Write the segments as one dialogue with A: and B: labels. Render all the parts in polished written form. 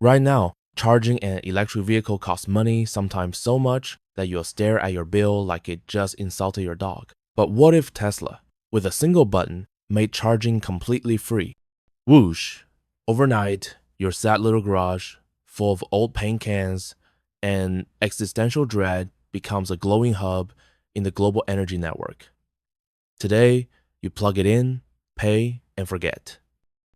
A: Right now, charging an electric vehicle costs money, sometimes so much that you'll stare at your bill like it just insulted your dog. But what if Tesla, with a single button, made charging completely free? Whoosh! Overnight, your sad little garage, full of old paint cans and existential dread, becomes a glowing hub in the global energy network. Today, you plug it in, pay, and forget.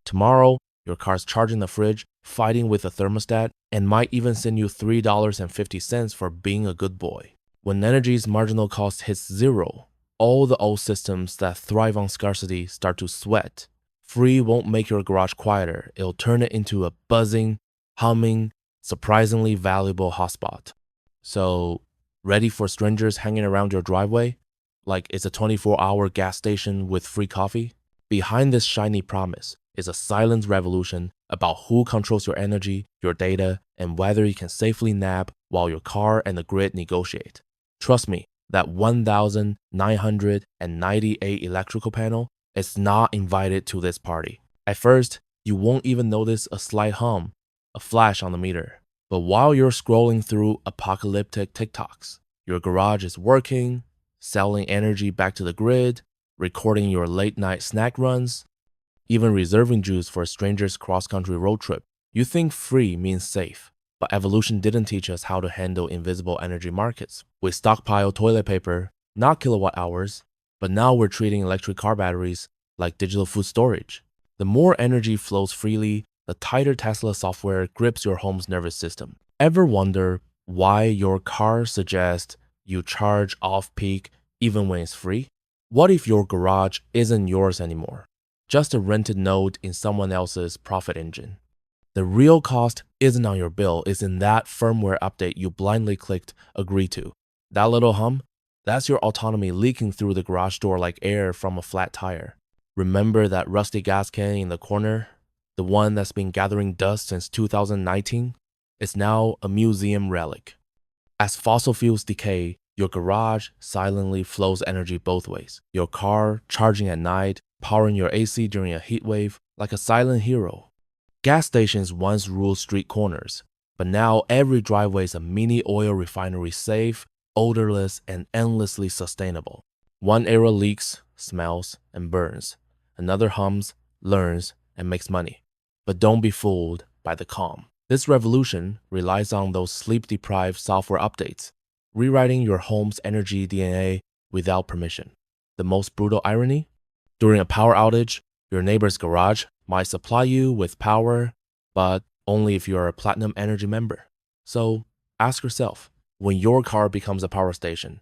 A: Tomorrow, your car's charging the fridge, fighting with the thermostat, and might even send you $3.50 for being a good boy. When energy's marginal cost hits zero, all the old systems that thrive on scarcity start to sweat. Free won't make your garage quieter, it'll turn it into a buzzing, humming, surprisingly valuable hotspot. So, ready for strangers hanging around your driveway? Like it's a 24-hour gas station with free coffee? Behind this shiny promise is a silent revolution about who controls your energy, your data, and whether you can safely nap while your car and the grid negotiate. Trust me, that 1,998 electrical panel is not invited to this party. At first, you won't even notice a slight hum, a flash on the meter. But while you're scrolling through apocalyptic TikToks, your garage is working, selling energy back to the grid, recording your late-night snack runs, even reserving juice for a stranger's cross-country road trip. You think free means safe, but evolution didn't teach us how to handle invisible energy markets. We stockpile toilet paper, not kilowatt hours, but now we're treating electric car batteries like digital food storage. The more energy flows freely, the tighter Tesla software grips your home's nervous system. Ever wonder why your car suggests you charge off-peak even when it's free? What if your garage isn't yours anymore? Just a rented node in someone else's profit engine. The real cost isn't on your bill, it's in that firmware update you blindly clicked agree to. That little hum? That's your autonomy leaking through the garage door like air from a flat tire. Remember that rusty gas can in the corner? The one that's been gathering dust since 2019? It's now a museum relic. As fossil fuels decay, your garage silently flows energy both ways. Your car charging at night, powering your AC during a heat wave like a silent hero. Gas stations once ruled street corners, but now every driveway is a mini oil refinery, safe, odorless, and endlessly sustainable. One era leaks, smells, and burns. Another hums, learns, and makes money. But don't be fooled by the calm. This revolution relies on those sleep-deprived software updates, rewriting your home's energy DNA without permission. The most brutal irony? During a power outage, your neighbor's garage might supply you with power, but only if you're a Platinum Energy member. So ask yourself, when your car becomes a power station,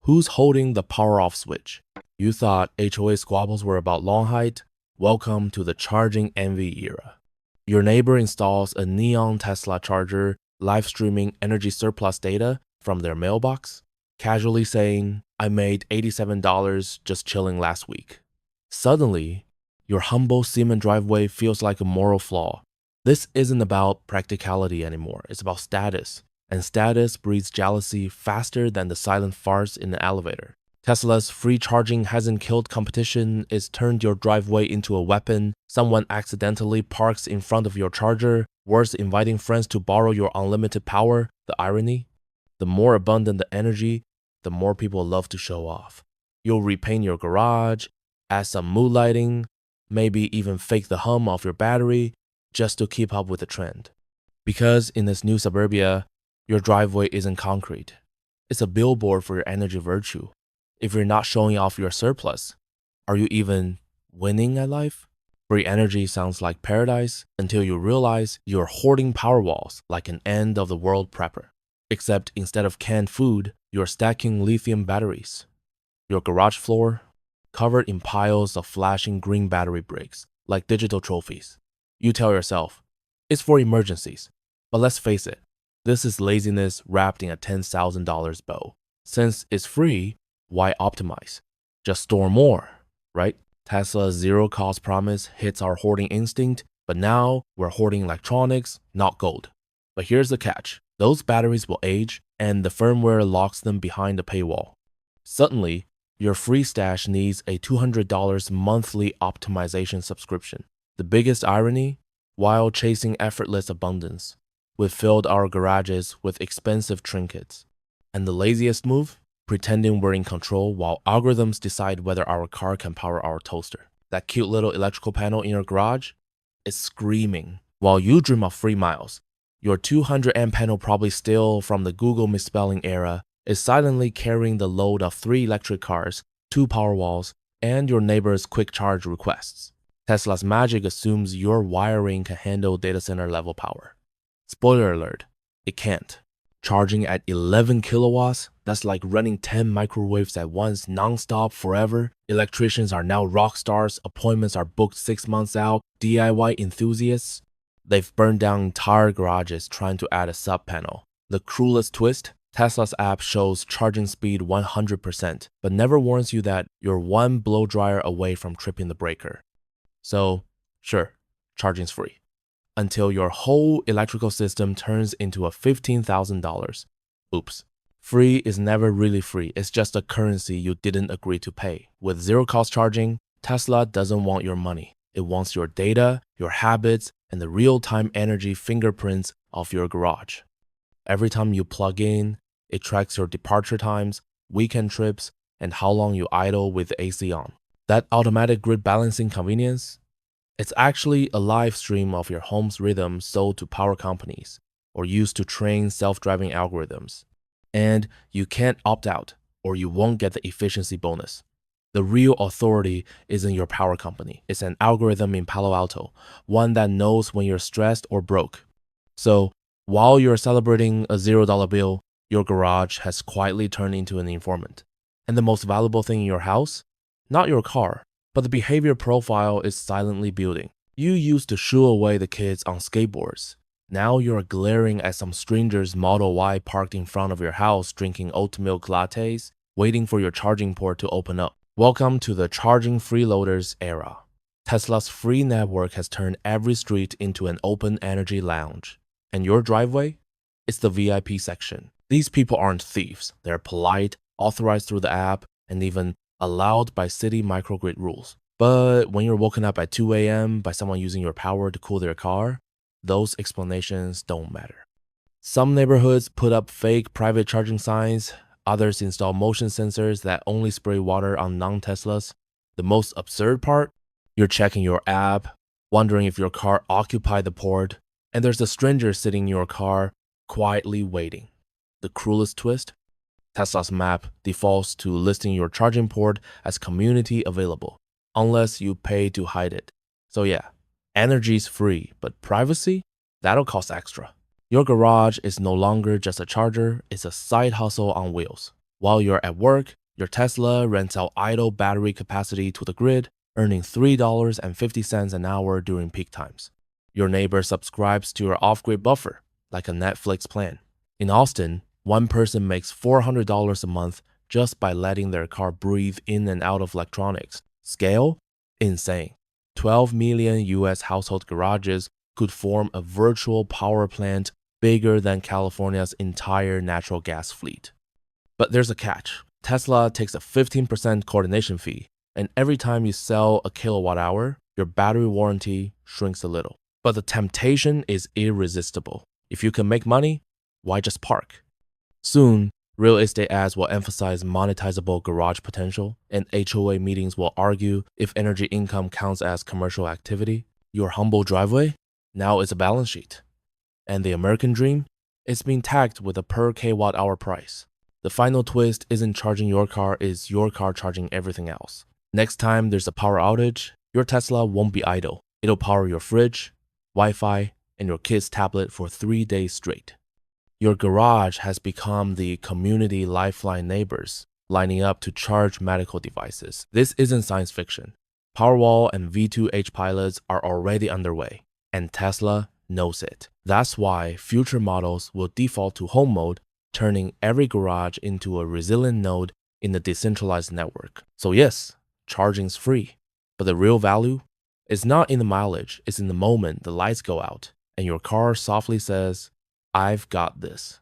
A: who's holding the power off switch? You thought HOA squabbles were about lawn height? Welcome to the charging envy era. Your neighbor installs a neon Tesla charger, live streaming energy surplus data from their mailbox, casually saying, "I made $87 just chilling last week." Suddenly, your humble cement driveway feels like a moral flaw. This isn't about practicality anymore, it's about status. And status breeds jealousy faster than the silent farts in the elevator. Tesla's free charging hasn't killed competition, it's turned your driveway into a weapon. Someone accidentally parks in front of your charger, worse, inviting friends to borrow your unlimited power. The irony? The more abundant the energy, the more people love to show off. You'll repaint your garage, add some mood lighting, maybe even fake the hum of your battery just to keep up with the trend. Because in this new suburbia, your driveway isn't concrete. It's a billboard for your energy virtue. If you're not showing off your surplus, are you even winning at life? Free energy sounds like paradise until you realize you're hoarding power walls like an end of the world prepper. Except instead of canned food, you're stacking lithium batteries. Your garage floor, covered in piles of flashing green battery bricks, like digital trophies. You tell yourself, it's for emergencies. But let's face it, this is laziness wrapped in a $10,000 bow. Since it's free, why optimize? Just store more, right? Tesla's zero-cost promise hits our hoarding instinct, but now we're hoarding electronics, not gold. But here's the catch. Those batteries will age, and the firmware locks them behind a paywall. Suddenly, your free stash needs a $200 monthly optimization subscription. The biggest irony? While chasing effortless abundance, we've filled our garages with expensive trinkets. And the laziest move? Pretending we're in control while algorithms decide whether our car can power our toaster. That cute little electrical panel in your garage is screaming while you dream of free miles. Your 200 amp panel, probably still from the Google misspelling era, is silently carrying the load of 3 electric cars, 2 power walls, and your neighbor's quick charge requests. Tesla's magic assumes your wiring can handle data center level power. Spoiler alert, it can't. Charging at 11 kilowatts, that's like running 10 microwaves at once, non-stop, forever. Electricians are now rock stars, appointments are booked 6 months out, DIY enthusiasts. They've burned down entire garages trying to add a sub-panel. The cruelest twist? Tesla's app shows charging speed 100%, but never warns you that you're one blow dryer away from tripping the breaker. So, sure, charging's free. Until your whole electrical system turns into a $15,000. Oops. Free is never really free, it's just a currency you didn't agree to pay. With zero-cost charging, Tesla doesn't want your money. It wants your data, your habits, and the real-time energy fingerprints of your garage. Every time you plug in, it tracks your departure times, weekend trips, and how long you idle with the AC on. That automatic grid balancing convenience? It's actually a live stream of your home's rhythm sold to power companies or used to train self-driving algorithms. And you can't opt out or you won't get the efficiency bonus. The real authority isn't your power company. It's an algorithm in Palo Alto, one that knows when you're stressed or broke. So while you're celebrating a $0 bill, your garage has quietly turned into an informant. And the most valuable thing in your house? Not your car, but the behavior profile is silently building. You used to shoo away the kids on skateboards. Now you're glaring at some stranger's Model Y parked in front of your house drinking oat milk lattes, waiting for your charging port to open up. Welcome to the charging freeloaders era. Tesla's free network has turned every street into an open energy lounge. And your driveway? It's the VIP section. These people aren't thieves. They're polite, authorized through the app, and even allowed by city microgrid rules. But when you're woken up at 2 a.m. by someone using your power to cool their car, those explanations don't matter. Some neighborhoods put up fake private charging signs, others install motion sensors that only spray water on non-Teslas. The most absurd part? You're checking your app, wondering if your car occupied the port, and there's a stranger sitting in your car, quietly waiting. The cruelest twist? Tesla's map defaults to listing your charging port as community available, unless you pay to hide it. So yeah, energy's free, but privacy? That'll cost extra. Your garage is no longer just a charger, it's a side hustle on wheels. While you're at work, your Tesla rents out idle battery capacity to the grid, earning $3.50 an hour during peak times. Your neighbor subscribes to your off-grid buffer, like a Netflix plan. In Austin, one person makes $400 a month just by letting their car breathe in and out of electronics. Scale? Insane. 12 million US household garages could form a virtual power plant bigger than California's entire natural gas fleet. But there's a catch. Tesla takes a 15% coordination fee, and every time you sell a kilowatt hour, your battery warranty shrinks a little. But the temptation is irresistible. If you can make money, why just park? Soon, real estate ads will emphasize monetizable garage potential, and HOA meetings will argue if energy income counts as commercial activity. Your humble driveway now is a balance sheet. And the American dream? It's been tagged with a per kilowatt hour price. The final twist isn't charging your car, it's your car charging everything else. Next time there's a power outage, your Tesla won't be idle. It'll power your fridge, Wi-Fi, and your kid's tablet for 3 days straight. Your garage has become the community lifeline neighbors, lining up to charge medical devices. This isn't science fiction. Powerwall and V2H pilots are already underway, and Tesla knows it. That's why future models will default to home mode, turning every garage into a resilient node in the decentralized network. So yes, charging's free, but the real value is not in the mileage, it's in the moment the lights go out and your car softly says, I've got this.